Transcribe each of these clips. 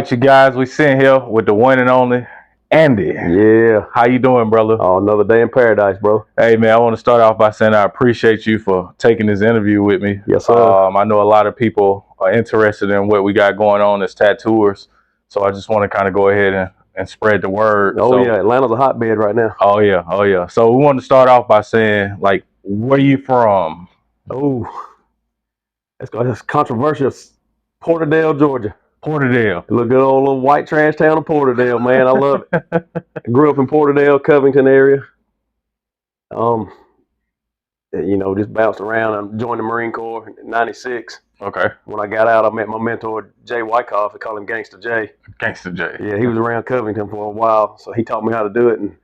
right, you guys, we sitting here with the one and only Andy. Yeah. How you doing, brother? Oh, another day in paradise, bro. Hey, man, I want to start off by saying I appreciate you for taking this interview with me. Yes, sir. I know a lot of people are interested in what we got going on as tattooers, so I just want to kind of go ahead and spread the word. Oh, yeah, Atlanta's a hotbed right now. Oh, yeah. So we want to start off by saying, like, where you from? Oh, that's controversial. Porterdale, Georgia. Porterdale. A little white trash town of Porterdale, man. I love it. I grew up in Porterdale, Covington area. Just bounced around. I joined the Marine Corps in '96. Okay. When I got out, I met my mentor, Jay Wyckoff. I call him Gangster Jay. Gangster Jay. Yeah, he was around Covington for a while, so he taught me how to do it, and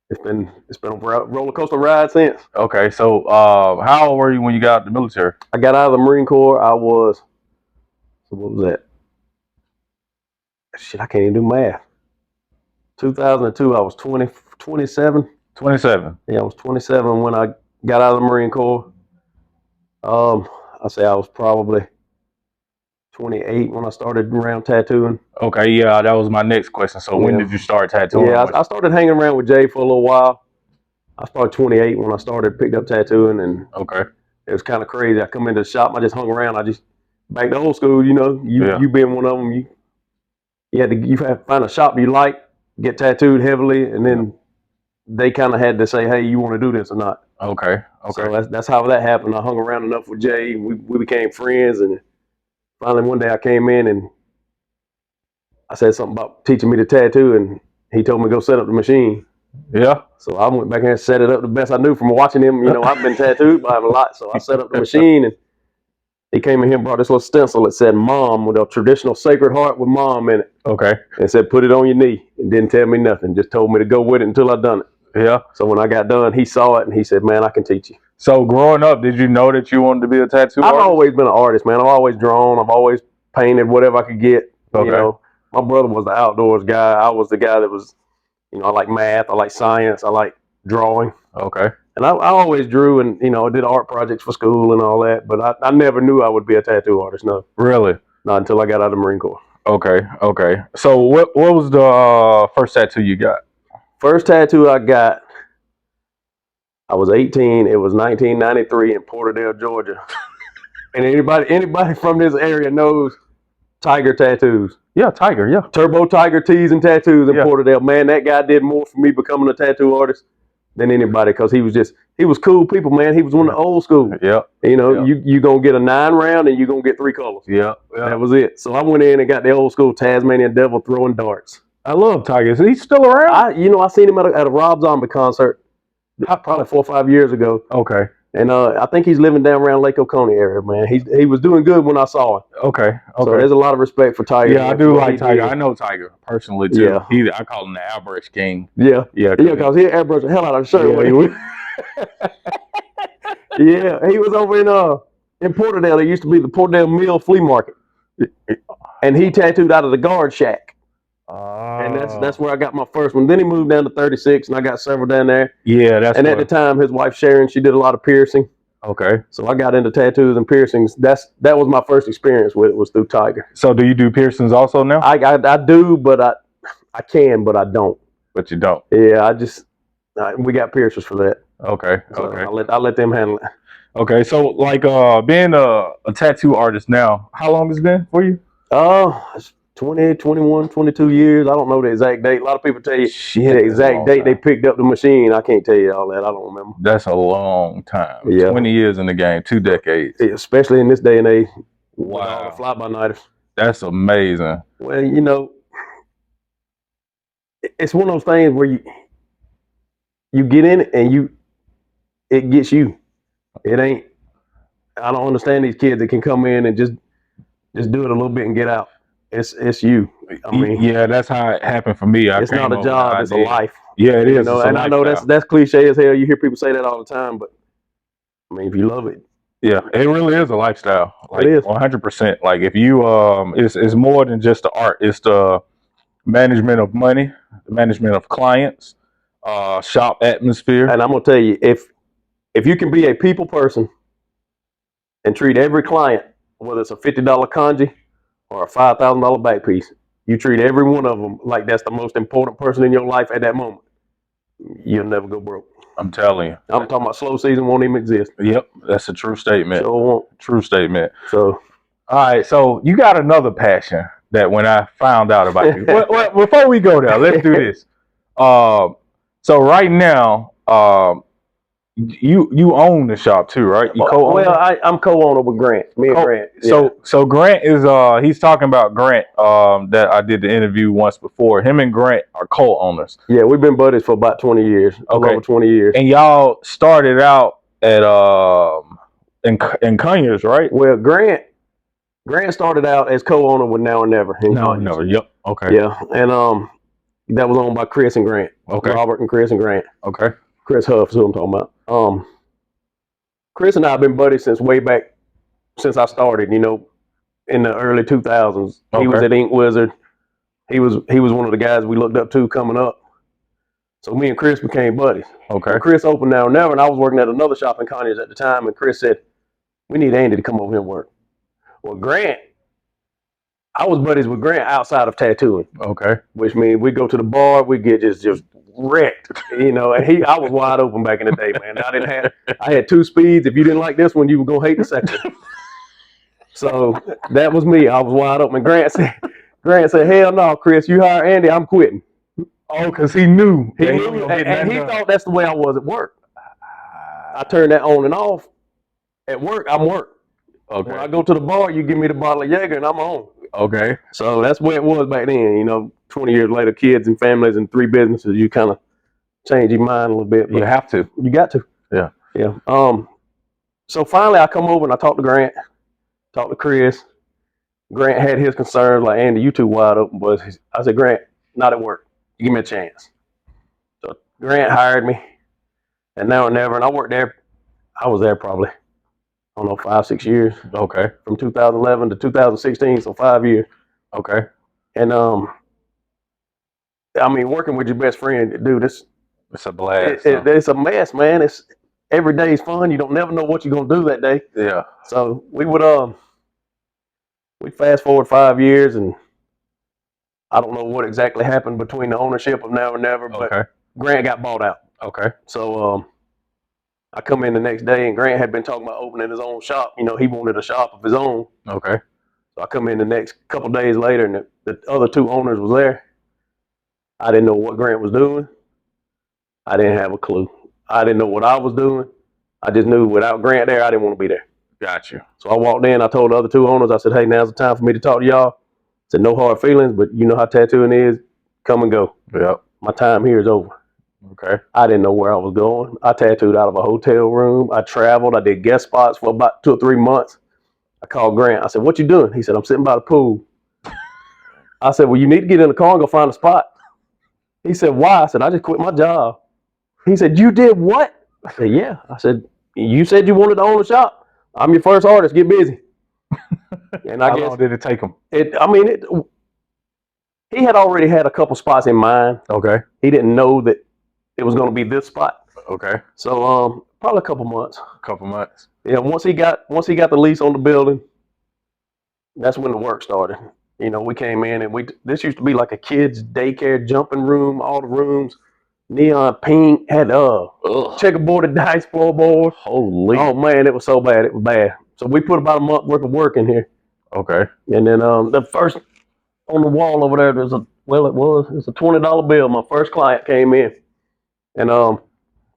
it's been a roller coaster ride since. Okay, so how old were you when you got out of the military? I got out of the Marine Corps. What was that? Shit, I can't even do math. 2002, I was 27. 27. Yeah, I was 27 when I got out of the Marine Corps. I say I was probably 28 when I started around tattooing. Okay, yeah, that was my next question. So when did you start tattooing? Yeah, I started hanging around with Jay for a little while. I started 28 when I picked up tattooing, and okay, it was kind of crazy. I come into the shop, I just hung around. I just back to old school, you being one of them. You had to find a shop you like, get tattooed heavily, and then they kind of had to say, hey, you want to do this or not? Okay. So that's how that happened. I hung around enough with Jay. We became friends, and finally one day I came in and I said something about teaching me to tattoo, and he told me to go set up the machine. Yeah. So I went back there and set it up the best I knew from watching him. I've been tattooed by him a lot, so I set up the machine, and he came in here and brought this little stencil that said "Mom" with a traditional Sacred Heart with "Mom" in it. Okay. And said, "Put it on your knee." And didn't tell me nothing. Just told me to go with it until I done it. Yeah. So when I got done, he saw it and he said, "Man, I can teach you." So growing up, did you know that you wanted to be a tattoo artist? I've always been an artist, man. I've always drawn. I've always painted whatever I could get. Okay. My brother was the outdoors guy. I was the guy that was, I like math. I like science. I like drawing. Okay. And I always drew and, I did art projects for school and all that. But I never knew I would be a tattoo artist, no. Really? Not until I got out of the Marine Corps. Okay. So what was the first tattoo you got? First tattoo I got, I was 18. It was 1993 in Porterdale, Georgia. And anybody from this area knows Tiger Tattoos. Yeah, Tiger, yeah. Turbo Tiger Tees and Tattoos in Porterdale. Man, that guy did more for me becoming a tattoo artist than anybody, because he was cool people, man. He was one of the old school. Yeah. You going to get a 9 round and you're going to get 3 colors. Yeah. That was it. So I went in and got the old school Tasmanian Devil throwing darts. I love Tiger. Is he still around? I seen him at a Rob Zombie concert probably 4 or 5 years ago. Okay. And I think he's living down around Lake Oconee area, man. He was doing good when I saw him. Okay. So there's a lot of respect for Tiger. Yeah, I do like Tiger. I know Tiger personally too. Yeah. I call him the airbrush king. Yeah. Yeah. Because he airbrushed the hell out of the shirt when he was. Yeah, he was over in Porterdale. There used to be the Porterdale Mill Flea Market, and he tattooed out of the guard shack. And that's where I got my first one. Then he moved down to 36, and I got several down there. Yeah, at the time, his wife Sharon, she did a lot of piercing. Okay. So I got into tattoos and piercings. That was my first experience with it, was through Tiger. So do you do piercings also now? I do, but I can, but I don't. But you don't. Yeah, we got piercers for that. Okay. So I let them handle it. Okay, so like being a tattoo artist now, how long has it been for you? It's 20, 21, 22 years. I don't know the exact date. A lot of people tell you the exact date they picked up the machine. I can't tell you all that. I don't remember. That's a long time. Yeah. 20 years in the game, 2 decades. Especially in this day and age. Wow. With all the fly-by-nighters. That's amazing. Well, it's one of those things where you get in it and it gets you. It ain't. I don't understand these kids that can come in and just do it a little bit and get out. It's you. I mean, yeah, that's how it happened for me. It's not a job; it's a life. Yeah, it is. And I know that's cliche as hell. You hear people say that all the time, but I mean, if you love it, yeah, it really is a lifestyle. Like, it is 100%. Like if you it's more than just the art. It's the management of money, the management of clients, shop atmosphere. And I'm gonna tell you, if you can be a people person and treat every client, whether it's a $50 kanji or a $5,000 back piece, you treat every one of them like that's the most important person in your life at that moment, you'll never go broke. I'm telling you. I'm talking about slow season won't even exist. Yep, that's a true statement. Sure won't. True statement. So, all right, so you got another passion that when I found out about you. Well, before we go there, let's do this. So right now, you own the shop too, right? You co-own. Well, I'm co-owner with Grant. Me and Grant. Yeah. So Grant is he's talking about Grant that I did the interview once before. Him and Grant are co-owners. Yeah, we've been buddies for about 20 years. Okay. Over 20 years. And y'all started out at in Conyers, right? Well, Grant started out as co-owner with Now and Never. Now and Never. Yep. Okay. Yeah, and that was owned by Chris and Grant. Okay. Robert and Chris and Grant. Okay. Chris Huff is who I'm talking about. Chris and I have been buddies since way back, since I started, in the early 2000s. Okay. He was at Ink Wizard. He was one of the guys we looked up to coming up. So me and Chris became buddies. Okay. So Chris opened Now and Never, and I was working at another shop in Conyers at the time, and Chris said, we need Andy to come over here and work. Well, Grant, I was buddies with Grant outside of tattooing. Okay. Which means we go to the bar, we get just wrecked, and I was wide open back in the day, man. I had 2 speeds. If you didn't like this one, you were gonna hate the second one. So that was me. I was wide open. Grant said, hell no, Chris, you hire Andy, I'm quitting. Oh, because he knew. And he thought that's the way I was at work. I turned that on and off. At work, I'm work. Okay. When I go to the bar, you give me the bottle of Jaeger and I'm on. Okay. So that's where it was back then. 20 years later, kids and families and 3 businesses, you kind of change your mind a little bit. You have to. You got to. Yeah. Yeah. So finally, I come over and I talk to Grant, talk to Chris. Grant had his concerns, like, Andy, you too wide open. But I said, Grant, not at work. You give me a chance. So Grant hired me, and Now and Never, and I worked there. I was there probably, 5, 6 years. Okay. From 2011 to 2016, so 5 years. Okay. And working with your best friend, dude, it's a blast. It's a mess, man. It's every day is fun. You don't never know what you're gonna do that day. Yeah. So we fast forward 5 years, and I don't know what exactly happened between the ownership of Now and Never, but Grant got bought out. Okay. So I come in the next day, and Grant had been talking about opening his own shop. He wanted a shop of his own. Okay. So I come in the next couple days later, and the other 2 owners was there. I didn't know what Grant was doing. I didn't have a clue. I didn't know what I was doing. I just knew without Grant there, I didn't want to be there. Got you. So I walked in. I told the other 2 owners, I said, hey, now's the time for me to talk to y'all. I said, no hard feelings, but you know how tattooing is. Come and go. Yep. My time here is over. Okay. I didn't know where I was going. I tattooed out of a hotel room. I traveled. I did guest spots for about 2 or 3 months. I called Grant. I said, what you doing? He said, I'm sitting by the pool. I said, well, you need to get in the car and go find a spot. He said, why? I said, I just quit my job. He said, you did what? I said, yeah. I said, you said you wanted to own a shop. I'm your first artist. Get busy. And How long did it take him? He had already had a couple spots in mind. Okay. He didn't know that it was going to be this spot. Okay. So probably a couple months. Couple months. Yeah. Once he got the lease on the building, that's when the work started. We came in, and this used to be like a kids' daycare jumping room. All the rooms, neon pink, had checkerboarded dice floorboard. Holy! Oh man, it was so bad. It was bad. So we put about a month worth of work in here. Okay. And then the first on the wall over there, it's a $20 bill. My first client came in, and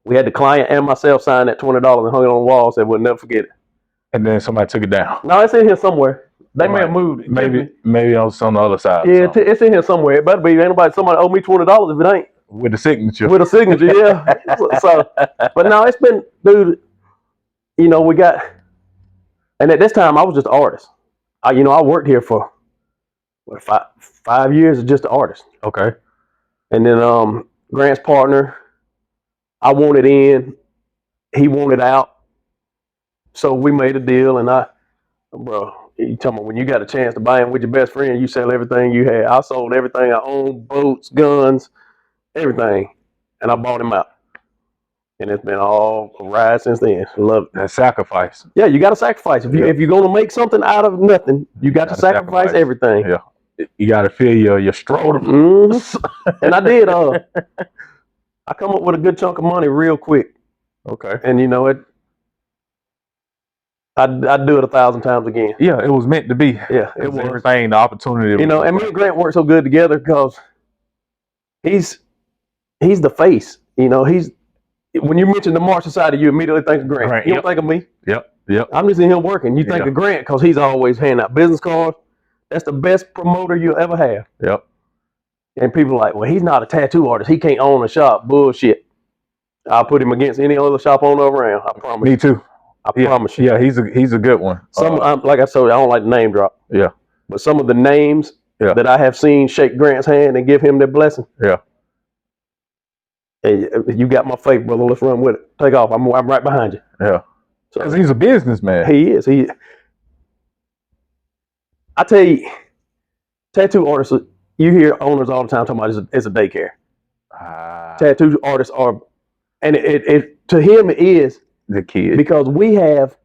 we had the client and myself sign that $20 and hung it on the wall. Said we'll never forget it. And then somebody took it down. No, it's in here somewhere. They may have moved it. Maybe on the other side. Yeah, it's in here somewhere. It better be. Somebody owe me $20 if it ain't. With a signature. With a signature, yeah. But no, it's been, dude, we got, and at this time I was just an artist. I worked here for 5 years as just an artist. Okay. And then Grant's partner, I wanted in, he wanted out. So we made a deal, and bro, you talking about when you got a chance to buy in with your best friend, you sell everything you had. I sold everything I owned, boats, guns, everything, and I bought him out. And it's been all a ride since then. Love it. That sacrifice. Yeah, you got to sacrifice. If you're gonna make something out of nothing, you got to sacrifice everything. Yeah. You got to feel your scrotum. And I did. I come up with a good chunk of money real quick, Okay. and you know it. I'd do it 1,000 times again. Yeah, it was meant to be. Yeah, it was. Everything, the opportunity. You know, and me and Grant work so good together because he's the face. You know, when you mention the March Society, you immediately think of Grant. You don't think of me. Yep. I'm just in him working. You think of Grant because he's always handing out business cards. That's the best promoter you'll ever have. Yep. And people are like, well, he's not a tattoo artist. He can't own a shop. Bullshit. I'll put him against any other shop owner around. I promise. Me too. I promise you. Yeah, he's a good one. Like I told you, I don't like to name drop. Yeah. But some of the names that I have seen shake Grant's hand and give him their blessing. Yeah. Hey, you got my faith, brother. Let's run with it. Take off. I'm right behind you. Yeah. Because he's a businessman. He is. I tell you, tattoo artists, you hear owners all the time talking about it's a daycare. Tattoo artists are, and it to him it is the kid, because we have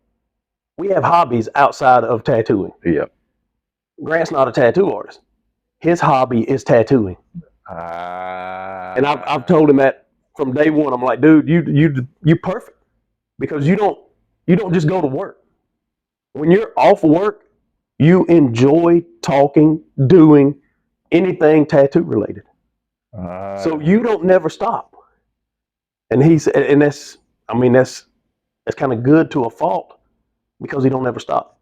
hobbies outside of tattooing. Yeah. Grant's not a tattoo artist. His hobby is tattooing. And I've told him that from day one. I'm like, dude, you perfect because you don't just go to work. When you're off work, you enjoy talking, doing anything tattoo related. So you don't never stop. And that's kind of good to a fault because he don't ever stop.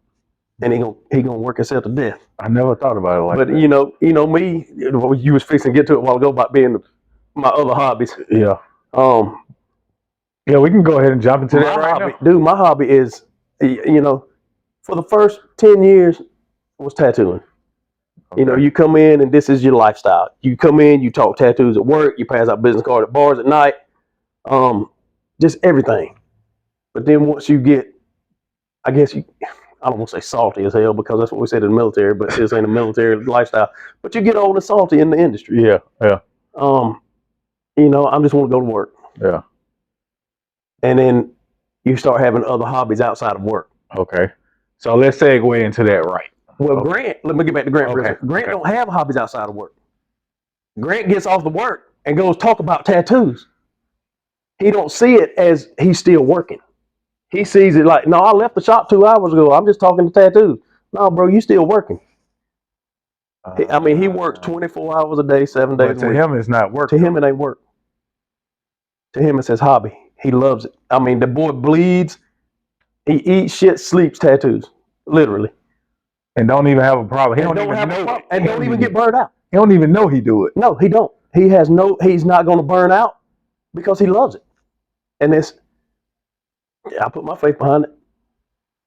And he gonna work himself to death. I never thought about it like that. But you know me, you was fixing to get to it a while ago about being my other hobbies. Yeah. Yeah, we can go ahead and jump into that right now. Dude, my hobby is, for the first 10 years was tattooing. Okay. You know, you come in and this is your lifestyle. You come in, you talk tattoos at work, you pass out business cards at bars at night, just everything. But then once you get, I guess I don't want to say salty as hell because that's what we said in the military, but this ain't a military lifestyle. But you get old and salty in the industry. Yeah. I just want to go to work. Yeah. And then you start having other hobbies outside of work. Okay. So let's segue into that right. Well, Grant, let me get back to Grant. Okay. Grant don't have hobbies outside of work. Grant gets off the work and goes talk about tattoos. He don't see it as he's still working. He sees it like, no, I left the shop 2 hours ago. I'm just talking to tattoos. No, bro, you still working. He works 24 hours a day, 7 days a week. To him, it's not work. To him, it ain't work. To him, it's his hobby. He loves it. The boy bleeds. He eats shit, sleeps tattoos, literally. And don't even have a problem. He don't even get burned out. He don't even know he do it. No, he don't. He's not going to burn out because he loves it. And I put my faith behind it.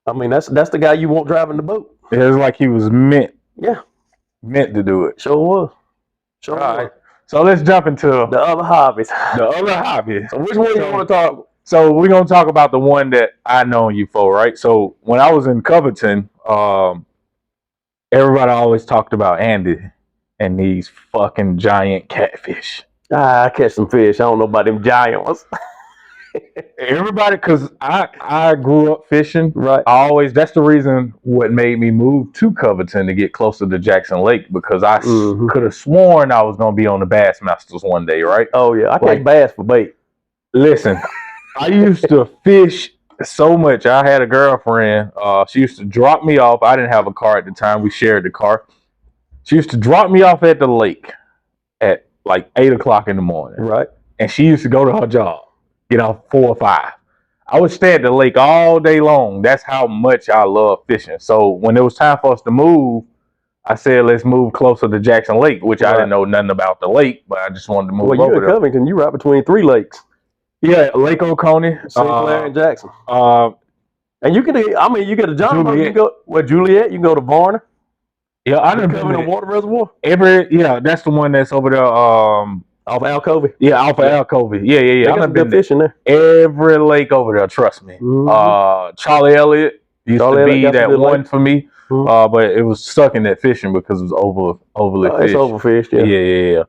That's the guy you want driving the boat. It was like he was meant. Yeah. Meant to do it. Sure was. All right. So let's jump into the other hobbies. The other hobbies. So which one you want to talk? So we're gonna talk about the one that I know you for, right? So when I was in Covington, everybody always talked about Andy and these fucking giant catfish. I catch some fish. I don't know about them giant ones. Everybody, because I grew up fishing. Right. That's the reason what made me move to Covington to get closer to Jackson Lake, because I could have sworn I was going to be on the Bassmasters one day, right? Oh, yeah. I catch bass for bait. Listen, I used to fish so much. I had a girlfriend. She used to drop me off. I didn't have a car at the time. We shared the car. She used to drop me off at the lake at like 8 o'clock in the morning. Right. And she used to go to her job. Get off 4 or 5. I would stay at the lake all day long. That's how much I love fishing. So when it was time for us to move, I said, let's move closer to Jackson Lake, which I didn't know nothing about the lake, but I just wanted to move over there. Well, you're in Covington. You're right between 3 lakes. Yeah, Lake Oconee, St. Clair, and Jackson. And you get a John Boat. You go Juliet. You can go to Varna. Yeah, I didn't Covington Water Reservoir. That's the one that's over there. Off Alcovey. Yeah, off of Alcovey. Yeah. I've been fishing there. Every lake over there, trust me. Mm-hmm. Charlie Elliott used to be that one for me, but it was stuck in that fishing because it was overly fished. It's overfished, yeah. Yeah.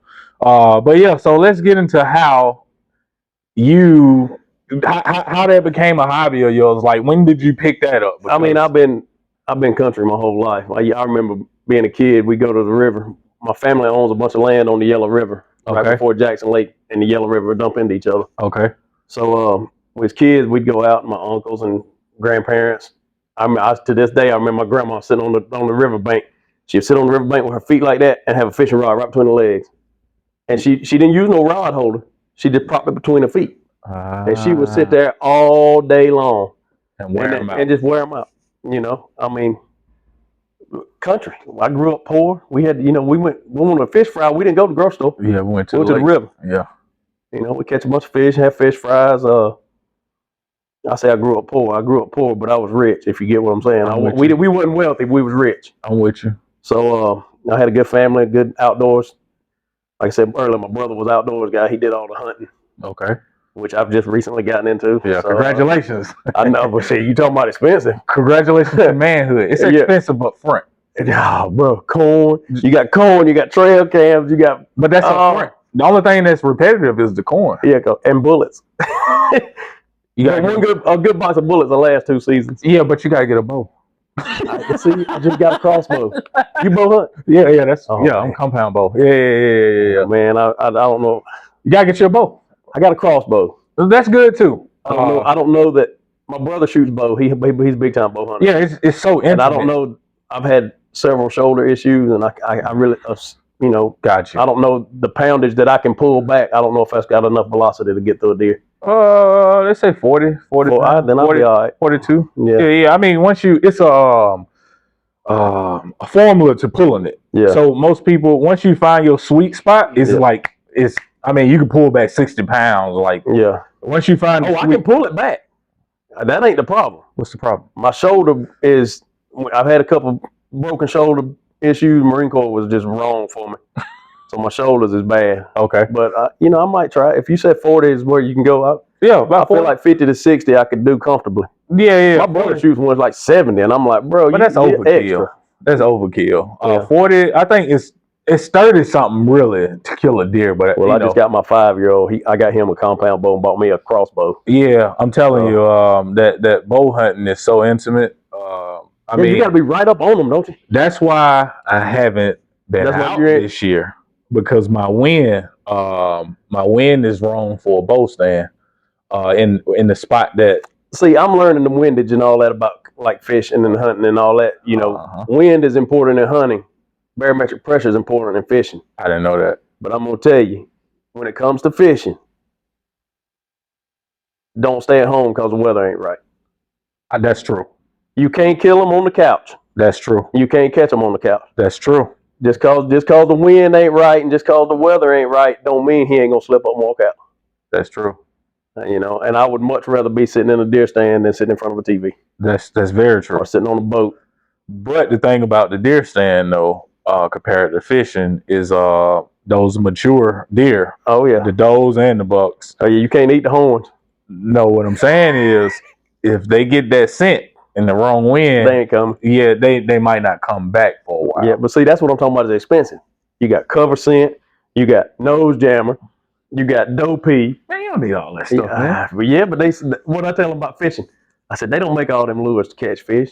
But yeah, so let's get into how that became a hobby of yours. Like, when did you pick that up? Because I've been country my whole life. I remember being a kid, we go to the river. My family owns a bunch of land on the Yellow River, right before Jackson Lake and the Yellow River dump into each other. Okay. So as kids, we'd go out, my uncles and grandparents. To this day, I remember my grandma sitting on the riverbank. She'd sit on the riverbank with her feet like that and have a fishing rod right between her legs. And she didn't use no rod holder. She just propped it between her feet. And she would sit there all day long and wear them out. And just wear them out. You know, I mean, country. I grew up poor. We had, we went to a fish fry. We didn't go to the grocery store. Yeah, we went to the river. Yeah. You know, we catch a bunch of fish, have fish fries. I say I grew up poor. I grew up poor, but I was rich, if you get what I'm saying. We wasn't wealthy, we was rich. I'm with you. So I had a good family, good outdoors. Like I said earlier, my brother was outdoors guy. He did all the hunting. Okay. Which I've just recently gotten into. Yeah, so, congratulations. I know, but see, you talking about expensive. Congratulations to manhood. It's expensive up front. Oh, bro, corn. You got trail cams, But that's up front. The only thing that's repetitive is the corn. Yeah, and bullets. You got a good box of bullets the last 2 seasons. Yeah, but you gotta get a bow. See, I just got a crossbow. You bow hunt? Yeah, I'm compound bow. Yeah. Man, I don't know. You gotta get your bow. I got a crossbow. That's good too. I don't know that my brother shoots bow. He's a big time bow hunter. Yeah, it's so intimate. And I don't know. I've had several shoulder issues, and I really, got you. I don't know the poundage that I can pull back. I don't know if that's got enough velocity to get through a deer. Let's say 40. Then I'll be all right. 42. Yeah. I mean, it's a formula to pulling it. Yeah. So most people, once you find your sweet spot, I mean, you can pull back 60 pounds. Like, yeah. Once you find, I can pull it back. That ain't the problem. What's the problem? My shoulder is. I've had a couple broken shoulder issues. Marine Corps was just wrong for me. So my shoulders is bad. Okay. But, I might try. If you said 40 is where you can go up. Yeah, about 40. I feel like 50 to 60 I could do comfortably. Yeah. My brother shoots ones like 70, and I'm like, bro, but that's overkill. Extra. That's overkill. 40, I think it's 30 something really to kill a deer. But I just got my 5-year-old. I got him a compound bow and bought me a crossbow. Yeah, I'm telling you, that bow hunting is so intimate. I mean, you got to be right up on them, don't you? That's why I haven't been out this year, because my wind is wrong for a bow stand. In the spot that. See, I'm learning the windage and all that about like fishing and hunting and all that. Wind is important in hunting. Barometric pressure is important in fishing. I didn't know that. But I'm gonna tell you, when it comes to fishing, don't stay at home because the weather ain't right. That's true. You can't kill them on the couch. That's true. You can't catch them on the couch. That's true. Just cause the wind ain't right and just cause the weather ain't right, don't mean he ain't gonna slip up and walk out. That's true. And I would much rather be sitting in a deer stand than sitting in front of a TV. That's very true. Or sitting on a boat. But the thing about the deer stand, though, compared to fishing, is those mature deer. Oh yeah, the does and the bucks. Oh yeah, you can't eat the horns. No, what I'm saying is, if they get that scent in the wrong wind, they ain't coming. Yeah, they might not come back for a while. Yeah, but see, that's what I'm talking about. Is expensive. You got cover scent, you got nose jammer, you got doe pee. Man, you don't need all that stuff, man. Yeah, but what I tell them about fishing, I said they don't make all them lures to catch fish.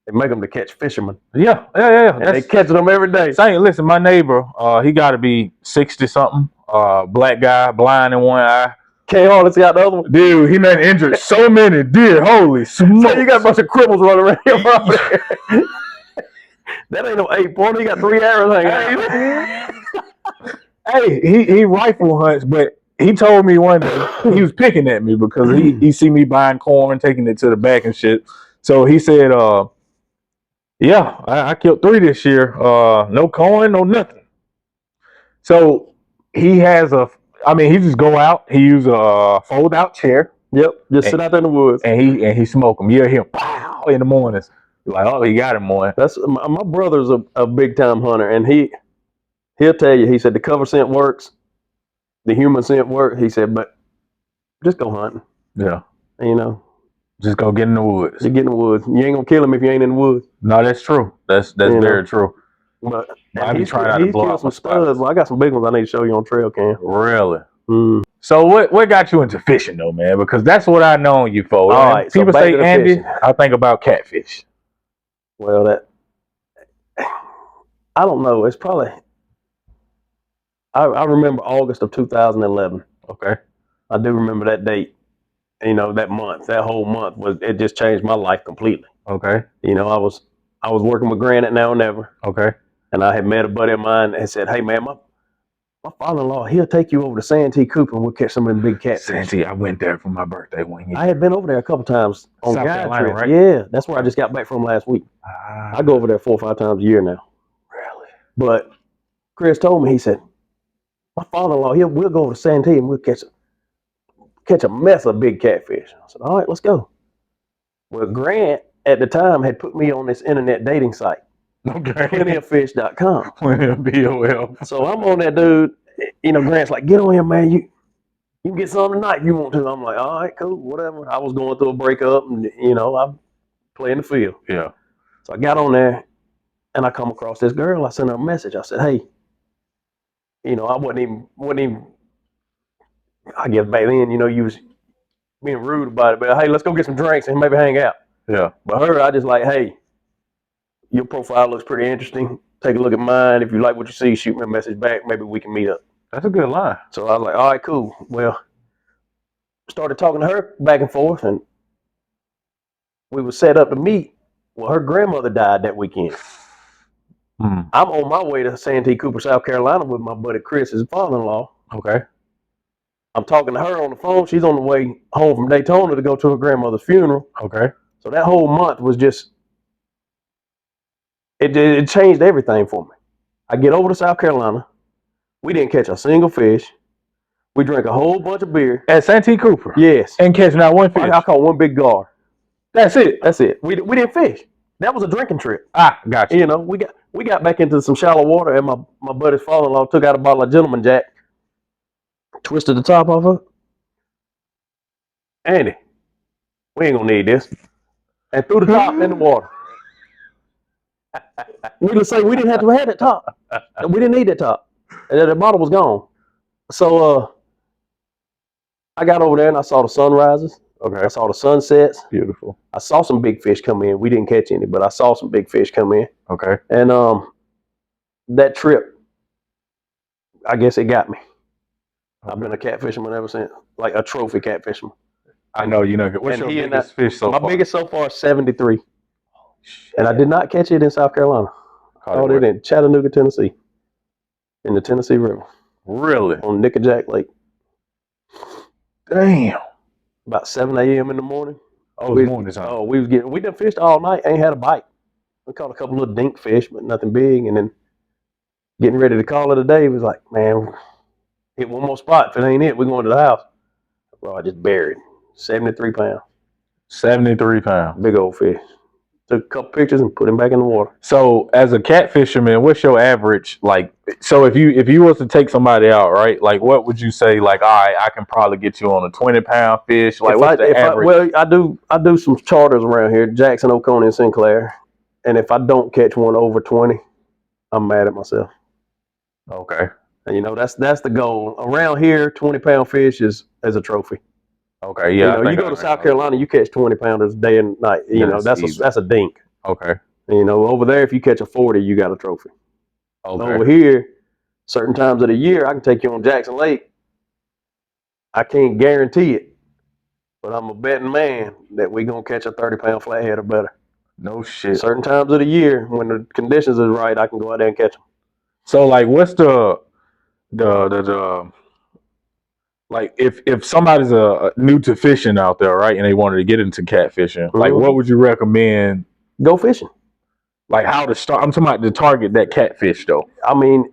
They make them to catch fishermen. Yeah. And they catching them every day. Listen, my neighbor, he got to be 60 something. Black guy, blind in one eye. Can't hardly see out the other one. Dude, he done injured so many deer. Holy smokes. So you got a bunch of cripples running around your property. That ain't no 8-pointer. He got 3 arrows hanging out. Hey, he rifle hunts, but he told me one day he was picking at me because he see me buying corn, taking it to the back and shit. So he said, yeah, I killed 3 this year. No corn, no nothing. So he has he just go out. He use a fold out chair. Yep, just sit out there in the woods. And he smoke them. You hear him pow in the mornings. You're like, oh, he got him one. That's my brother's a big time hunter, and he'll tell you. He said the cover scent works, the human scent works. He said, but just go hunting. Yeah, just go get in the woods. Just get in the woods. You ain't gonna kill him if you ain't in the woods. No, that's true. That's very true. But I be trying not to blow out some studs. Well, I got some big ones I need to show you on trail cam. Really? So what got you into fishing though, man? Because that's what I know you for. All right, people so say Andy, fishing. I think about catfish. Well, I don't know. It's probably I remember August of 2011. Okay. I do remember that date. That month, that whole month it just changed my life completely. Okay. I was working with Granite Now and Never, Okay. and I had met a buddy of mine and said, "Hey man, my father-in-law, he'll take you over to Santee Cooper and we'll catch some of them big catfish." Santee, I went there for my birthday one year. I had been over there a couple times on South guide Carolina, trip. right? Yeah, that's where I just got back from last week. Ah, I go over there 4 or 5 times a year now. really? But Chris told me, he said, my father-in-law, we'll go over to Santee and we'll catch a mess of big catfish. I said, all right, let's go. Well, Grant at the time had put me on this internet dating site, Okay. plentyoffish.com. Plenty of BOL. So I'm on that dude. Grant's like, get on here, man. You can get some tonight if you want to. I'm like, all right, cool, whatever. I was going through a breakup, and I'm playing the field. Yeah. So I got on there, and I come across this girl. I sent her a message. I said, hey, I wasn't even. I guess back then, you was being rude about it, but hey, let's go get some drinks and maybe hang out. Yeah. But her, I just like, hey, your profile looks pretty interesting. Take a look at mine. If you like what you see, shoot me a message back. Maybe we can meet up. That's a good line. So I was like, all right, cool. Well, started talking to her back and forth, and we were set up to meet. Well, her grandmother died that weekend. I'm on my way to Santee Cooper, South Carolina with my buddy Chris, his father-in-law. Okay. I'm talking to her on the phone. She's on the way home from Daytona to go to her grandmother's funeral. Okay. So that whole month was just, it changed everything for me. I get over to South Carolina. We didn't catch a single fish. We drank a whole bunch of beer. At Santee Cooper? Yes. And catch not one fish? I caught one big gar. That's it? That's it. We didn't fish. That was a drinking trip. Ah, gotcha. We got back into some shallow water, and my buddy's father-in-law took out a bottle of Gentleman Jack, twisted the top off of it. Andy, we ain't gonna need this. And threw the top in the water. Needless to say, we didn't have to have that top. We didn't need that top. And the bottle was gone. So I got over there and I saw the sunrises. Okay. I saw the sunsets. Beautiful. I saw some big fish come in. We didn't catch any, but I saw some big fish come in. Okay. And that trip, I guess it got me. Okay. I've been a catfisherman ever since, like a trophy catfisherman. I know, what's your biggest fish so far? My biggest so far is 73. And I did not catch it in South Carolina. I caught it in Chattanooga, Tennessee, in the Tennessee River. Really? On Nickajack Lake. Damn. About 7 a.m. in the morning. Oh, it's morning time. Oh, we done fished all night, ain't had a bite. We caught a couple of dink fish, but nothing big. And then getting ready to call it a day, was like, man, hit one more spot. If it ain't it, we're going to the house. Bro, I just buried 73 pounds. 73 pounds. Big old fish. Took a couple pictures and put him back in the water. So as a catfisherman, what's your average, so if you was to take somebody out, right, like what would you say, like, all right, I can probably get you on a 20-pound fish? Like, what's the average? I do some charters around here, Jackson, Oconee, and Sinclair. And if I don't catch one over 20, I'm mad at myself. Okay. And that's the goal. Around here, 20-pound fish is a trophy. Okay, yeah. You go to South Carolina, you catch 20-pounders day and night. That's a dink. Okay. Over there, if you catch a 40, you got a trophy. Okay. Over here, certain times of the year, I can take you on Jackson Lake. I can't guarantee it, but I'm a betting man that we're gonna catch a 30-pound flathead or better. No shit. Certain times of the year, when the conditions are right, I can go out there and catch them. So, like, what's the like, if somebody's new to fishing out there, right, and they wanted to get into catfishing, like, what would you recommend? Go fishing. Like, how to start? I'm talking about to target that catfish, though. I mean,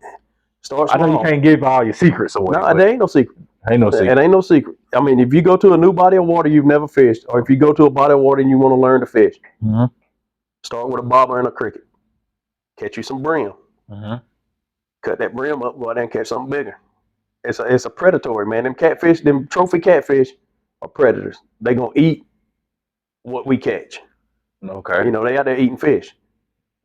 start small. I know you can't give all your secrets away. No, there ain't no secret. Ain't no secret. It ain't no secret. I mean, if you go to a new body of water you've never fished, or if you go to a body of water and you want to learn to fish, start with a bobber and a cricket. Catch you some brim. Cut that brim up, go out there and catch something bigger. It's a predatory, man. Them catfish, them trophy catfish are predators. They gonna eat what we catch. Okay. They out there eating fish.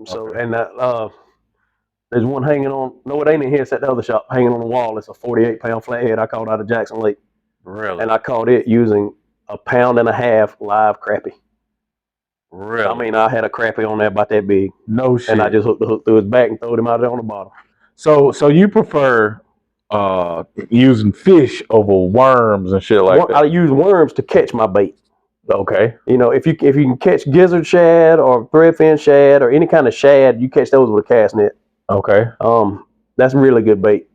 So, and there's one hanging on, no, it ain't in here, it's at the other shop, hanging on the wall. It's a 48-pound flathead I caught out of Jackson Lake. Really? And I caught it using 1.5 pounds live crappie. Really? I mean, I had a crappie on there about that big, no shit. and I just hooked the hook through his back and throwed him out there on the bottom. So you prefer using fish over worms and shit like I that? use worms to catch my bait. Okay. You know, if you can catch gizzard shad or threadfin shad or any kind of shad, you catch those with a cast net. Okay. That's really good bait.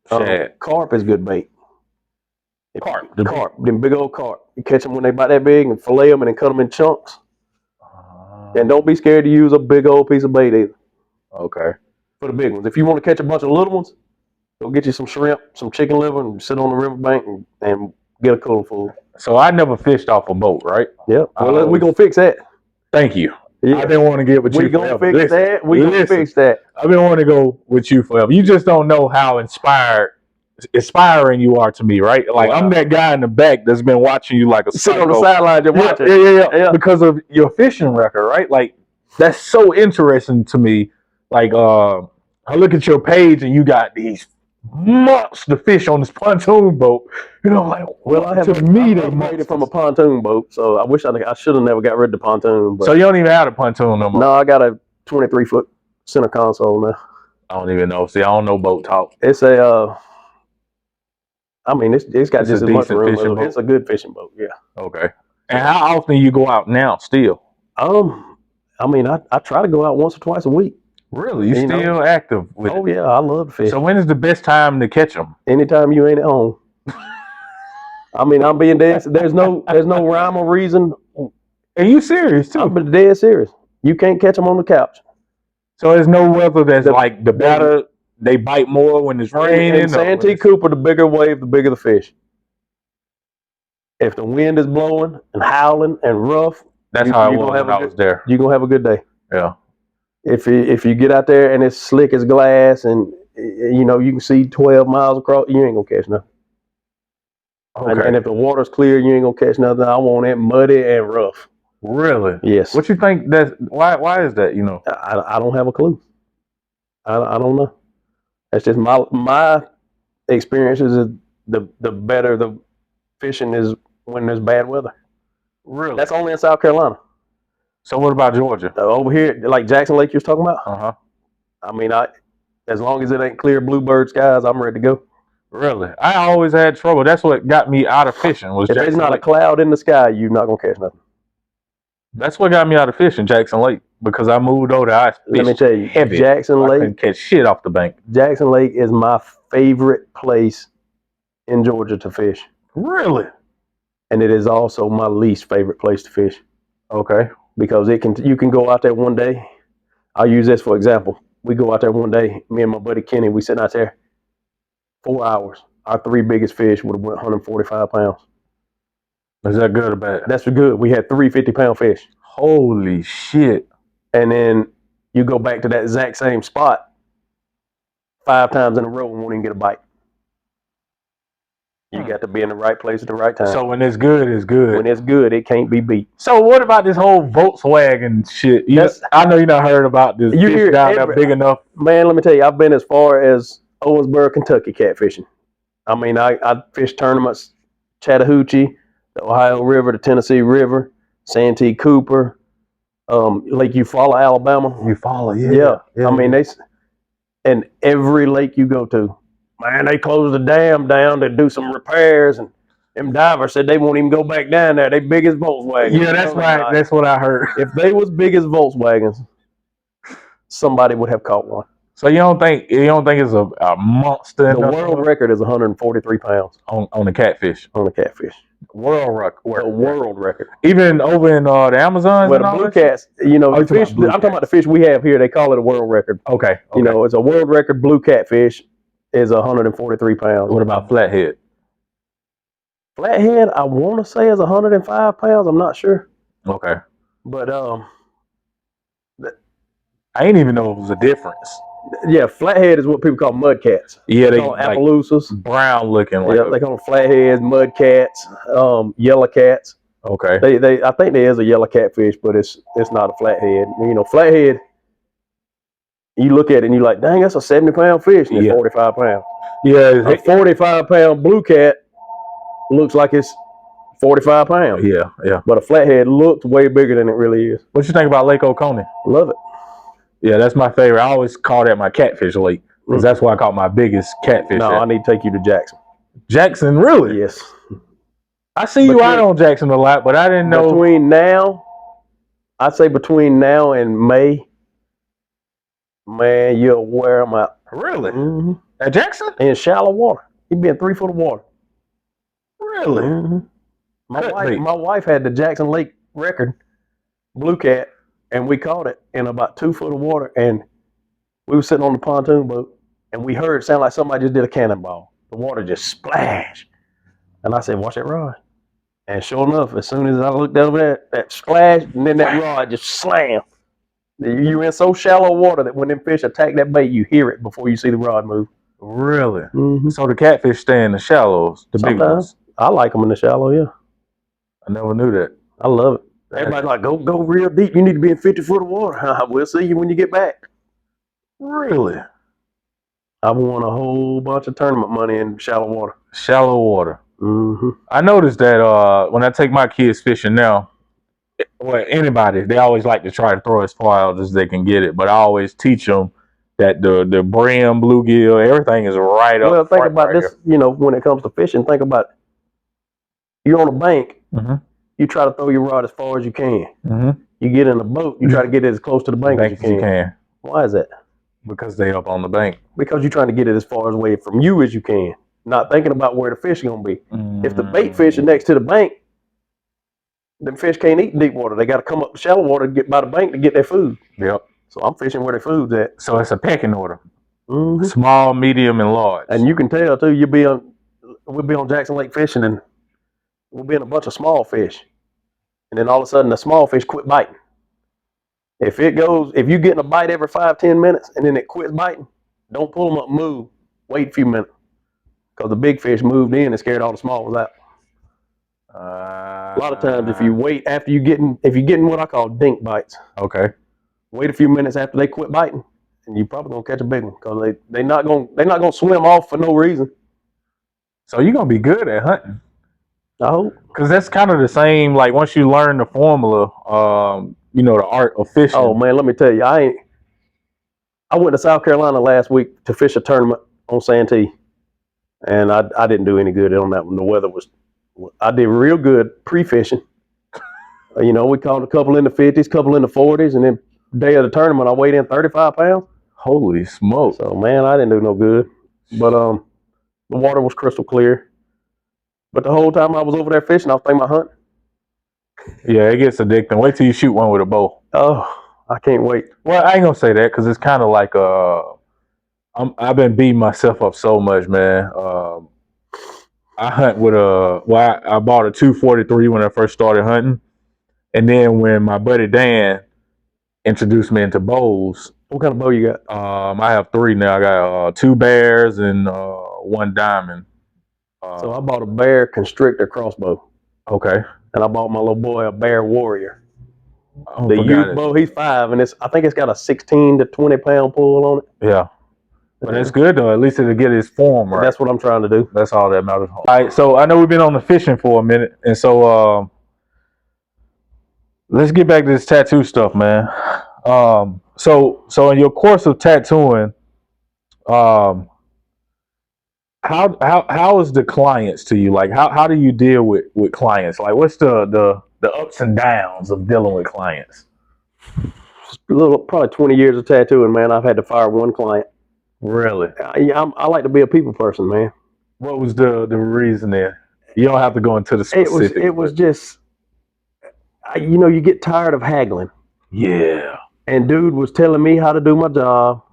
Shad. Carp is good bait. Carp. Them big old carp. You catch them when they about that big and fillet them and then cut them in chunks. And don't be scared to use a big old piece of bait either. Okay. For the big ones. If you want to catch a bunch of little ones, go get you some shrimp, some chicken liver, and sit on the riverbank and get a cooler full. So I never fished off a boat, right? Yep. Well, we're going to fix that. Thank you. Yeah. I didn't want to get with you We're going to forever. fix that. We're going to fix that. I've been wanting to go with you forever. You just don't know how inspiring you are to me, right? Like, wow. I'm that guy in the back that's been watching you like a sit on the sideline just watching. Yeah. Because of your fishing record, right? Like, that's so interesting to me. Like, I look at your page and you got these monster fish on this pontoon boat. You know, like, well, I have upgraded from a pontoon boat, so I wish I should have never got rid of the pontoon. But so you don't even have a pontoon no more? No, I got a 23-foot center console now. I don't even know. See, I don't know boat talk. It's a, I mean, it's got just as much room. It's a good fishing boat, yeah. Okay. And how often you go out now still? I mean, I try to go out once or twice a week. Really? You still active with it? Oh, yeah, I love to fish. So when is the best time to catch them? Anytime you ain't at home. I mean, I'm being dead. There's no rhyme or reason. Are you serious too? I'm dead serious. You can't catch them on the couch. So there's no weather that's like the better they bite more when it's raining. In Santee Cooper, the bigger wave, the bigger the fish. If the wind is blowing and howling and rough, that's how it was when I was there. You're gonna have a good day. Yeah. If you get out there and it's slick as glass and you know you can see 12 miles across, you ain't gonna catch nothing. Okay. And if the water's clear, you ain't gonna catch nothing. I want it muddy and rough. Really? Yes. What you think why is that, you know? I don't have a clue. I don't know. That's just my experiences. The better the fishing is when there's bad weather. Really? That's only in South Carolina. So what about Georgia? Over here, like Jackson Lake you was talking about? Uh-huh. I mean, as long as it ain't clear bluebird skies, I'm ready to go. Really? I always had trouble. That's what got me out of fishing. If there's not a cloud in the sky, you're not gonna catch nothing. That's what got me out of fishing, Jackson Lake, because I moved over there. Let me tell you, heavy. Jackson Lake, I couldn't catch shit off the bank. Jackson Lake is my favorite place in Georgia to fish. Really? And it is also my least favorite place to fish. Okay. Because you can go out there one day. I'll use this for example. We go out there one day, me and my buddy Kenny, we sitting out there 4 hours. Our 3 biggest fish would have went 145 pounds. Is that good or bad? That's good. We had 3 50-pound fish. Holy shit. And then you go back to that exact same spot 5 times in a row and won't even get a bite. You got to be in the right place at the right time. So when it's good, it's good. When it's good, it can't be beat. So what about this whole Volkswagen shit? I know you not heard about this. You fish down there big enough. Man, let me tell you, I've been as far as Owensboro, Kentucky catfishing. I mean, I fished tournaments, Chattahoochee, the Ohio River, the Tennessee River, Santee Cooper, Lake Eufaula, Alabama. Eufaula, yeah. I mean, and every lake you go to, man, they closed the dam down to do some repairs, and them divers said they won't even go back down there. They big as Volkswagens. Yeah, that's right. That's what I heard. If they was big as Volkswagens, somebody would have caught one. So you don't think it's a monster? The world record is 143 pounds on the catfish. On the catfish. World record. The world record. Even over in the Amazons. Well, the blue cats. You know, the fish. I'm talking about the fish we have here. They call it a world record. Okay. You know, it's a world record. Blue catfish is 143 pounds. What about flathead? Flathead, I want to say is 105 pounds. I'm not sure. Okay. But I didn't even know it was a difference. Yeah, flathead is what people call mud cats. Yeah, they call Appaloosas. Brown looking. Like they call them flatheads, mud cats, yellow cats. Okay. I think there is a yellow catfish, but it's not a flathead. You know, flathead. You look at it and you're like, dang, that's a 70-pound fish, and it's 45 pounds. Yeah, a 45-pound blue cat looks like it's 45 pounds. Yeah, yeah. But a flathead looks way bigger than it really is. What you think about Lake Oconee? Love it. Yeah, that's my favorite. I always call that my catfish lake because that's where I caught my biggest catfish. No, I need to take you to Jackson. Jackson, really? Yes. I see you out on Jackson a lot, but I didn't know. I'd say between now and May, man, you'll wear them out. Really? Mm-hmm. At Jackson? In shallow water. You'd be in 3 foot of water. Really? Mm-hmm. My wife had the Jackson Lake record, blue cat, and we caught it in about 2 foot of water. And we were sitting on the pontoon boat, and we heard it sound like somebody just did a cannonball. The water just splashed. And I said, watch that rod. And sure enough, as soon as I looked over there, that splash, and then that rod just slammed. You're in so shallow water that when them fish attack that bait, you hear it before you see the rod move. Really? Mm-hmm. So the catfish stay in the shallows, the big ones? I like them in the shallow, yeah. I never knew that. I love it. Everybody's like, go real deep. You need to be in 50 foot of water. We'll see you when you get back. Really? I've won a whole bunch of tournament money in shallow water. Shallow water. Mm-hmm. I noticed that when I take my kids fishing now, well, anybody, they always like to try to throw as far out as they can get it. But I always teach them that the brim, bluegill, everything is right up. Well, think about this, when it comes to fishing, think about you're on a bank, you try to throw your rod as far as you can. Mm-hmm. You get in a boat, you try to get it as close to the bank as you can. Why is that? Because they up on the bank. Because you're trying to get it as far away from you as you can, not thinking about where the fish are going to be. If the bait fish are next to the bank, them fish can't eat in deep water. They got to come up to shallow water to get by the bank to get their food. Yep. So I'm fishing where their food's at. So it's a pecking order. Mm-hmm. Small, medium, and large. And you can tell too. We'll be on Jackson Lake fishing, and we'll be in a bunch of small fish, and then all of a sudden the small fish quit biting. If you're getting a bite every 5-10 minutes, and then it quits biting, don't pull them up, move, wait a few minutes, because the big fish moved in and scared all the small ones out. A lot of times, if you wait if you're getting what I call dink bites, okay, wait a few minutes after they quit biting, and you're probably gonna catch a big one because they're not gonna swim off for no reason. So you're gonna be good at hunting. I hope, because that's kind of the same. Like once you learn the formula, the art of fishing. Oh man, let me tell you, I went to South Carolina last week to fish a tournament on Santee, and I didn't do any good on that one. The weather was. I did real good pre-fishing. We caught a couple in the 50s, couple in the 40s, and then day of the tournament, I weighed in 35 pounds. Holy smokes. So, man, I didn't do no good. But the water was crystal clear. But the whole time I was over there fishing, I was thinking about hunting. Yeah, it gets addicting. Wait till you shoot one with a bow. Oh, I can't wait. Well, I ain't going to say that because it's kind of like I've been beating myself up so much, man. I hunt with I bought a 243 when I first started hunting. And then when my buddy Dan introduced me into bows. What kind of bow you got? I have 3 now. I got 2 bears and 1 diamond. So I bought a bear constrictor crossbow. Okay. And I bought my little boy a bear warrior. Oh, the youth bow, he's 5, and I think it's got a 16 to 20 pound pull on it. Yeah. But it's good though. At least it'll get his form right. That's what I'm trying to do. That's all that matters. All right. So I know we've been on the fishing for a minute, and so let's get back to this tattoo stuff, man. So in your course of tattooing, how is the clients to you? Like how do you deal with clients? Like what's the ups and downs of dealing with clients? Probably 20 years of tattooing, man. I've had to fire 1 client. Really? I like to be a people person, man. What was the reason there? You don't have to go into the specifics. It was just, you get tired of haggling. Yeah. And dude was telling me how to do my job.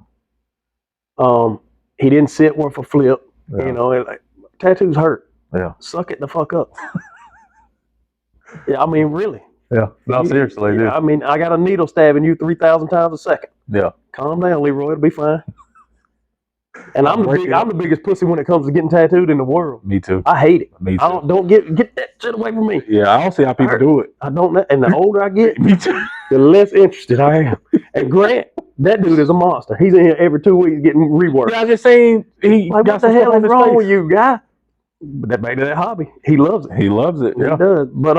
He didn't sit worth a flip. Yeah. Tattoos hurt. Yeah. Suck it the fuck up. Yeah, I mean, really. Yeah. No, seriously, dude. I mean, I got a needle stabbing you 3,000 times a second. Yeah. Calm down, Leroy. It'll be fine. And I'm the biggest pussy when it comes to getting tattooed in the world. Me too. I hate it. Me too. Don't get that shit away from me. Yeah, I don't see how people do it. I don't know. And the older I get, me too. The less interested I am. And Grant, that dude is a monster. He's in here every 2 weeks getting reworked. Yeah, I just saying what the hell is wrong with you, guy? But that back to that hobby. He loves it. He loves it. He Yeah. does. But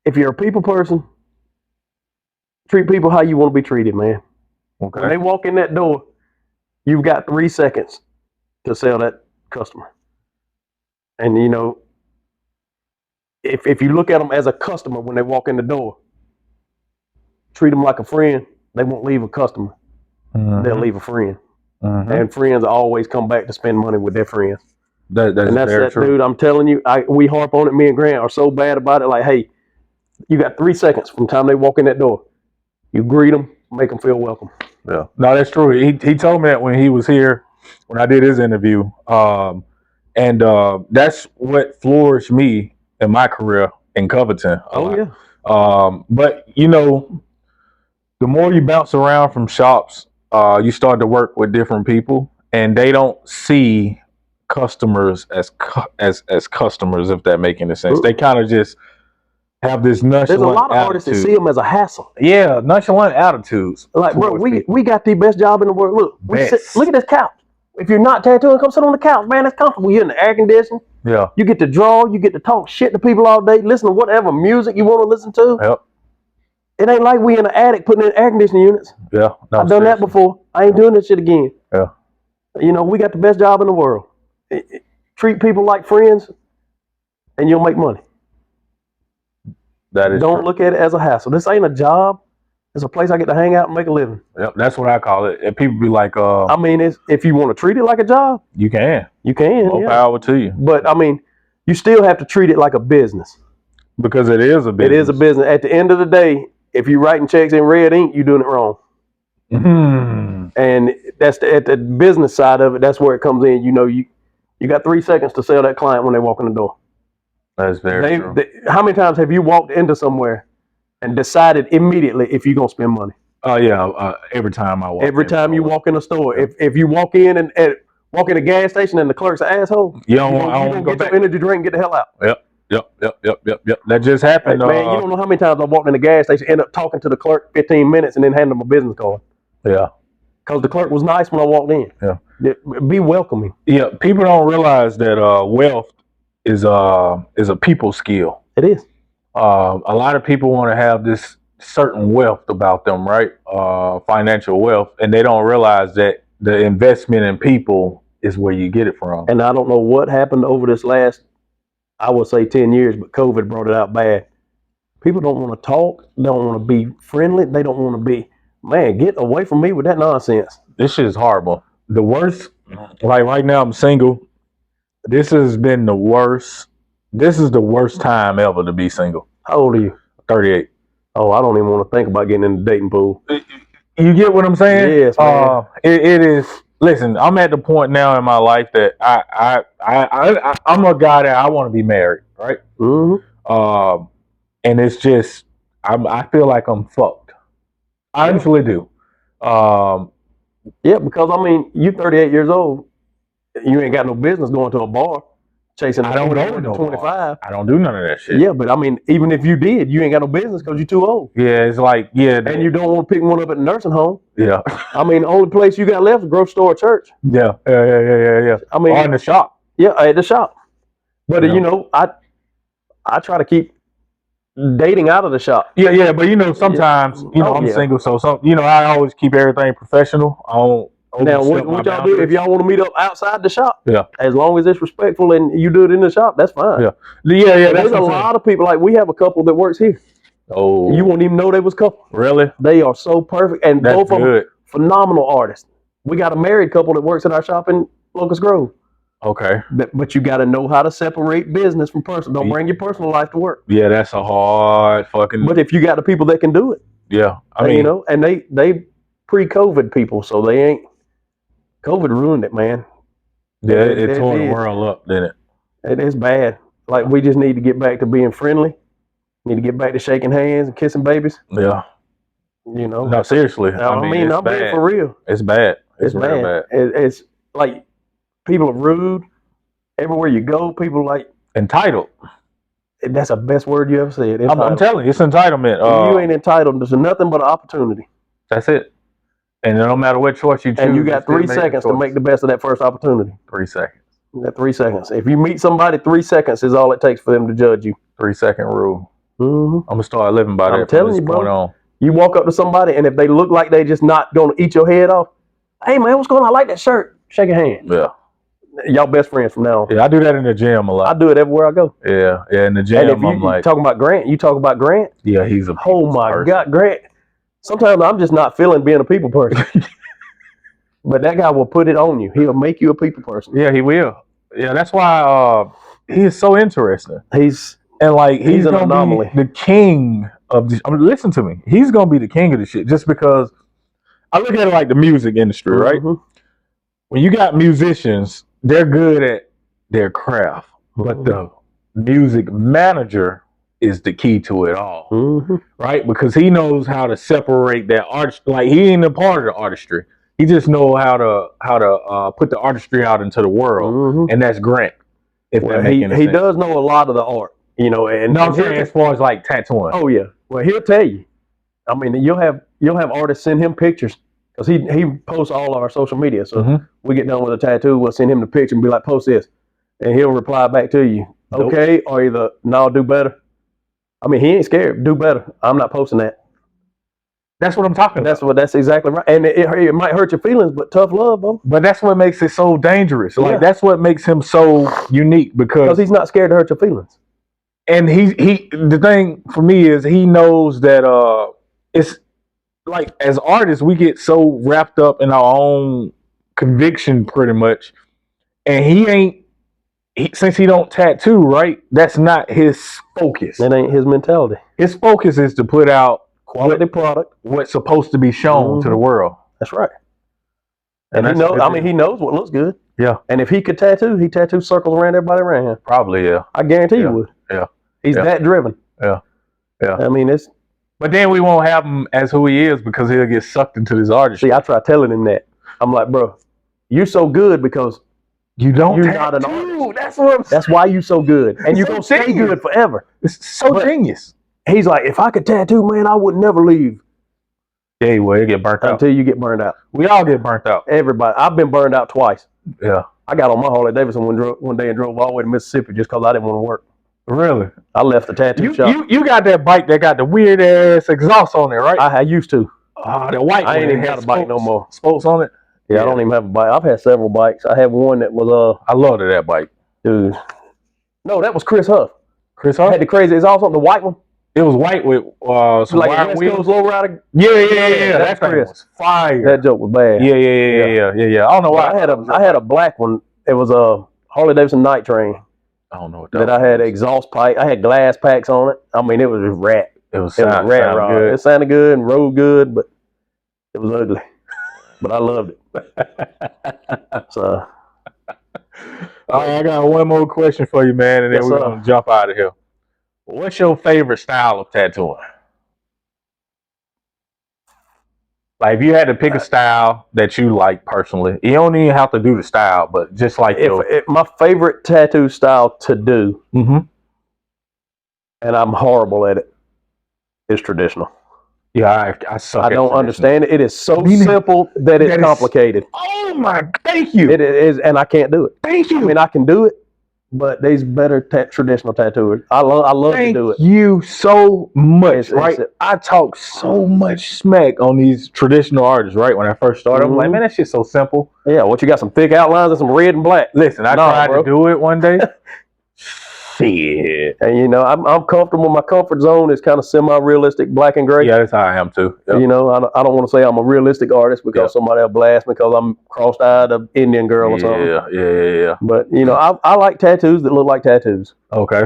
if you're a people person, treat people how you want to be treated, man. Okay. When they walk in that door, you've got 3 seconds to sell that customer. And you know, if you look at them as a customer when they walk in the door, treat them like a friend. They won't leave a customer. Mm-hmm. They'll leave a friend. Mm-hmm. And friends always come back to spend money with their friends. That's very that true. dude. I'm telling you, we harp on it. Me and Grant are so bad about it. Like, hey, you got 3 seconds from the time they walk in that door. You greet them, make them feel welcome. Yeah, no, that's true. He told me that when he was here, when I did his interview, and that's what flourished me in my career in Covington. Yeah. But you know, the more you bounce around from shops, you start to work with different people, and they don't see customers as customers, if that makes any sense. They kind of just have this nonchalant There's a lot of artists that attitude. see them as a hassle. Yeah, nonchalant attitudes. Like, bro, we got the best job in the world. Look, Best. Look at this couch. If you're not tattooing, come sit on the couch, man. That's comfortable. You're in the air conditioning. Yeah. You get to draw. You get to talk shit to people all day. Listen to whatever music you want to listen to. Yep. It ain't like we in the attic putting in air conditioning units. Yeah. No, I've done that before. I ain't doing that shit again. Yeah. You know, we got the best job in the world. Treat people like friends, and you'll make money. That is Don't true. look at it as a hassle. This ain't a job. It's a place I get to hang out and make a living. Yep, that's what I call it. And people be like, I mean, if you want to treat it like a job, you can. you can. More Yeah. power to you. But I mean, you still have to treat it like a business. Because it is a business. It is a business. At the end of the day, if you're writing checks in red ink, you're doing it wrong. Mm-hmm. And that's at the business side of it. That's where it comes in. You know, you got 3 seconds to sell that client when they walk in the door. That's very true. How many times have you walked into somewhere and decided immediately if you're gonna spend money? Yeah. Every time I walk. Every time you walk in a store, if you walk in and walk in a gas station and the clerk's an asshole, you don't want to go get back. your energy drink and get the hell out. Yep. That just happened. Hey, man, you don't know how many times I walked in the gas station, end up talking to the clerk 15 minutes, and then hand them a business card. Yeah. Because the clerk was nice when I walked in. Yeah. Be welcoming. Yeah. People don't realize that wealth is a people skill. It is. A lot of people want to have this certain wealth about them, right? Financial wealth, and they don't realize that the investment in people is where you get it from. And I don't know what happened over this last, I would say 10 years, but COVID brought it out bad. People don't want to talk. They don't want to be friendly. They don't want to be, man, get away from me with that nonsense. This shit is horrible. The worst, like right now I'm single. This has been the worst. This is the worst time ever to be single. How old are you? 38. Oh, I don't even want to think about getting in the dating pool. You get what I'm saying? Yes, man. It is. Listen, I'm at the point now in my life that I'm a guy that I want to be married, right? Mm-hmm. And it's just I feel like I'm fucked. I actually do. Yeah, because I mean, you're 38 years old. You ain't got no business going to a bar chasing. I don't go to no 25. bar. I don't do none of that shit. Yeah, but I mean, even if you did, you ain't got no business because you're too old. Yeah, it's like And you don't want to pick one up at the nursing home. Yeah. I mean, the only place you got left is grocery store or church. Yeah. I mean, or in the shop. Yeah, at the shop. But you know, I try to keep dating out of the shop. Yeah, but you know, sometimes I'm single, so I always keep everything professional. I don't. Now, what y'all do if y'all want to meet up outside the shop? Yeah, as long as it's respectful and you do it in the shop, that's fine. Yeah. There's a lot of people, like we have a couple that works here. Oh, you won't even know they was a couple. Really? They are so perfect, and that's both good. of them phenomenal artists. We got a married couple that works at our shop in Locust Grove. Okay, but you got to know how to separate business from personal. Don't bring your personal life to work. Yeah, that's a hard fucking. But if you got the people that can do it, yeah, I mean, you know, and they pre-COVID people, so they ain't. COVID ruined it, man. Yeah, it tore the world up, didn't it? It's bad. Like, we just need to get back to being friendly. Need to get back to shaking hands and kissing babies. Yeah. You know? No, seriously. I mean, I'm being for real. It's bad. It's real bad. It's like, people are rude. Everywhere you go, people like... Entitled. That's the best word you ever said. I'm telling you, it's entitlement. You ain't entitled to nothing but an opportunity. That's it. And no matter what choice you choose, and you got 3 seconds to make the best of that first opportunity. 3 seconds. That 3 seconds. If you meet somebody, 3 seconds is all it takes for them to judge you. 3-second rule. Mm-hmm. I'm gonna start living by that. I'm telling you, bro. You walk up to somebody, and if they look like they just not gonna eat your head off, hey man, what's going on? I like that shirt. Shake a hand. Yeah. Y'all best friends from now on. Yeah, I do that in the gym a lot. I do it everywhere I go. Yeah, in the gym. And if I'm like, talking about Grant, you talk about Grant. Yeah, he's a. Oh my God, Grant. Sometimes I'm just not feeling being a people person. But that guy will put it on you. He'll make you a people person. Yeah, he will. Yeah, that's why he is so interesting. He's an gonna anomaly. Be the king of this. I mean, listen to me. He's gonna be the king of the shit just because I look at it like the music industry, right? When you got musicians, they're good at their craft, but the music manager is the key to it all, right? Because he knows how to separate that art. Like he ain't a part of the artistry. He just knows how to put the artistry out into the world, and that's Grant. If that makes any sense. He does know a lot of the art, you know. And no, I'm saying as far as like tattooing. Oh yeah. Well, he'll tell you. I mean, you'll have artists send him pictures because he posts all of our social media. So we get done with a tattoo, we'll send him the picture and be like, post this, and he'll reply back to you, okay, or either no, do better. I mean, he ain't scared. Do better. I'm not posting that. That's what I'm talking about. That's exactly right. And it might hurt your feelings, but tough love, bro. But that's what makes it so dangerous. Like that's what makes him so unique because he's not scared to hurt your feelings. And he the thing for me is he knows that it's like as artists we get so wrapped up in our own conviction pretty much, and since he don't tattoo, right? That's not his focus. That ain't his mentality. His focus is to put out quality product, what's supposed to be shown to the world. That's right. And he knows. I mean, he knows what looks good. Yeah. And if he could tattoo, he tattoo circles around everybody around him. Probably, yeah. I guarantee you would. Yeah. He's that driven. Yeah. Yeah. I mean, it's. But then we won't have him as who he is because he'll get sucked into this artistry. See, I try telling him that. I'm like, bro, you're so good because you're not an artist. That's why you're so good, and you're gonna stay good forever. It's so genius. He's like, if I could tattoo, man, I would never leave. Yeah, well, you get burnt out. Until you get burned out. We all get burnt out. Everybody. I've been burned out twice. Yeah. I got on my Harley Davidson one day and drove all the way to Mississippi just because I didn't want to work. Really? I left the tattoo shop. You got that bike that got the weird ass exhaust on it, right? I used to. The white one. I ain't even got a bike no more. Spokes on it? Yeah, I don't even have a bike. I've had several bikes. I had one that was I loved that bike. Dude. No, that was Chris Huff. Chris Huff? Had the crazy exhaust on the white one. It was white with some like wire wheels. Low rider. Yeah. That thing was fire. That joke was bad. Yeah. I don't know why. I had a black one. It was a Harley Davidson Night Train. I don't know what that was. I had exhaust pipe. I had glass packs on it. I mean, it was just rat. It was rat rod. Good. It sounded good and rode good, but it was ugly. But I loved it. So. All right, I got one more question for you, man, and then we're going to jump out of here. What's your favorite style of tattooing? Like, if you had to pick a style that you like personally, you don't even have to do the style, but just like my favorite tattoo style to do, and I'm horrible at it, is traditional. Yeah, I suck. I don't understand it. It is so simple that it's complicated. Oh my! Thank you. It is, and I can't do it. Thank you. I mean, I can do it. But there's better traditional tattooers. I love to do it. Thank you so much, right? I talk so much smack on these traditional artists, right? When I first started, I'm like, man, that shit's so simple. Yeah, what you got some thick outlines and some red and black. Listen, I tried to do it one day. Shit. And you know, I'm comfortable. My comfort zone is kind of semi-realistic, black and gray. Yeah, that's how I am too. Yep. You know, I don't want to say I'm a realistic artist because somebody will blast me because I'm cross-eyed an Indian girl or something. Yeah. But you know, I like tattoos that look like tattoos. Okay.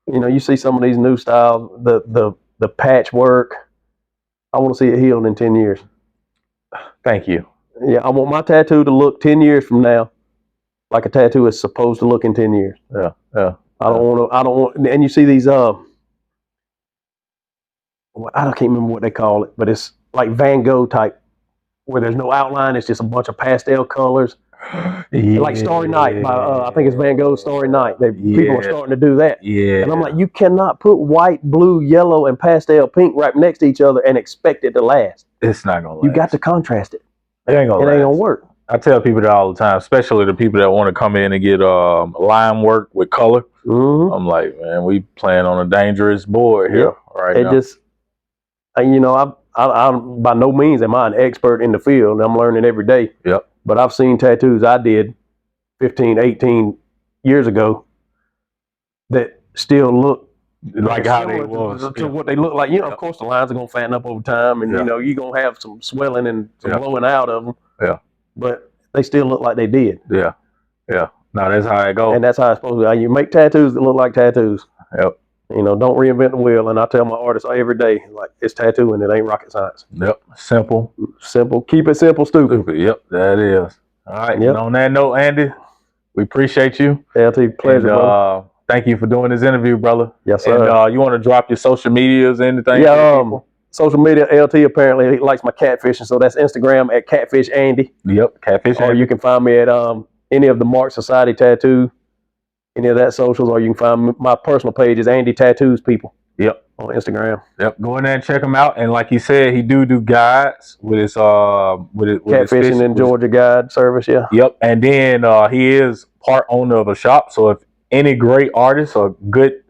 You know, you see some of these new styles, the patchwork. I want to see it healed in 10 years. Thank you. Yeah, I want my tattoo to look 10 years from now like a tattoo is supposed to look in 10 years. Yeah. I don't want, and you see these, I can't remember what they call it, but it's like Van Gogh type, where there's no outline, it's just a bunch of pastel colors. Like Starry Night by, I think it's Van Gogh's Starry Night. People are starting to do that. Yeah. And I'm like, you cannot put white, blue, yellow, and pastel pink right next to each other and expect it to last. It's not going to last. You got to contrast it. It ain't going to work. I tell people that all the time, especially the people that want to come in and get line work with color. Mm-hmm. I'm like, man, we playing on a dangerous board here right now. Just, you know, I'm by no means am I an expert in the field. I'm learning every day. Yep. But I've seen tattoos I did 15, 18 years ago that still look like how they was to what they look like. You know, of course, the lines are gonna fatten up over time, and you know, you're gonna have some swelling and some blowing out of them. Yeah. But they still look like they did. Yeah. Yeah. No, that's how it goes. And that's how it's supposed to be. You make tattoos that look like tattoos. Yep. You know, don't reinvent the wheel. And I tell my artists every day, like, it's tattooing. It ain't rocket science. Yep. Simple. Simple. Keep it simple, stupid. Yep. That is. All right. Yep. And on that note, Andy, we appreciate you. LT, pleasure, brother. Thank you for doing this interview, brother. Yes, sir. And you want to drop your social medias, anything? Yeah. Social media, LT apparently he likes my catfishing, so that's Instagram at Catfish Andy. Yep, Catfish Andy. Or you can find me at any of the Mark Society Tattoo, any of that socials, or you can find my personal page is Andy Tattoos People. Yep, on Instagram. Yep, go in there and check him out. And like he said, he do guides with his Catfishing in Georgia guide service. Yeah. Yep, and then he is part owner of a shop. So if any great artists or good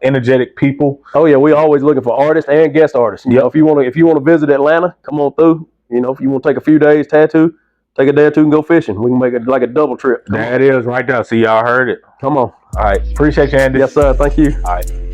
energetic people. Oh yeah, we always looking for artists and guest artists. You know, if you want to visit Atlanta, come on through. You know, if you want to take a few days tattoo, take a day or two and go fishing. We can make it like a double trip. There it is right there. See, y'all heard it. Come on. All right. Appreciate you, Andy. Yes, sir. Thank you. All right.